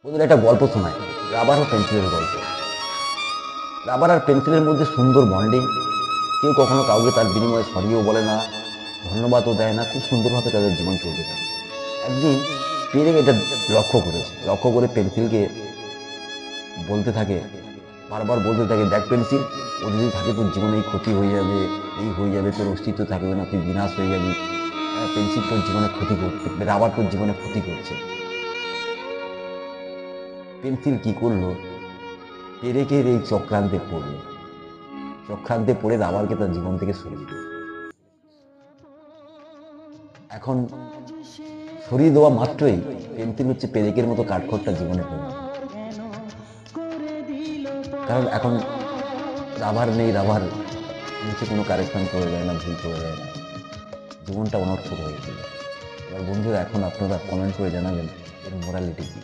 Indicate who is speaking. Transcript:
Speaker 1: বন্ধুরা একটা গল্প শোনায়, রাবার ও পেন্সিলের গল্প। রাবার আর পেন্সিলের মধ্যে সুন্দর বন্ডিং। কেউ কখনো কাউকে তার বিনিময়ে সরিয়েও বলে না, ধন্যবাদও দেয় না, খুব সুন্দরভাবে তাদের জীবন চলতে থাকে। একদিন পেরেক এটা লক্ষ্য করে পেন্সিলকে বলতে থাকে, বারবার বলতে থাকে, দেখ পেন্সিল, ও যদি থাকে তোর জীবনে এই ক্ষতি হয়ে যাবে, এই হয়ে যাবে, তোর অস্তিত্ব থাকবে না, তুই বিনাশ হয়ে যাবি। পেন্সিল তোর জীবনে ক্ষতি করতে, রাবার তোর জীবনে ক্ষতি করছে। পেন্সিল কি করলো? পেরেকের এই চক্রান্তে পড়ে রাবারকে তার জীবন থেকে সরিয়ে দিল। এখন সরিয়ে দেওয়া মাত্রই পেন্সিল হচ্ছে পেরেকের মতো কাঠখোট্টা জীবনে পড়ে। কারণ এখন রাবার নিচে কোনো কারেকশন করে দেয় না, ভুল করে দেয় না, জীবনটা অনর্থক হয়ে গেল। এবার বন্ধুরা, এখন আপনারা কমেন্ট করে জানাবেন এর মোরালিটি কি।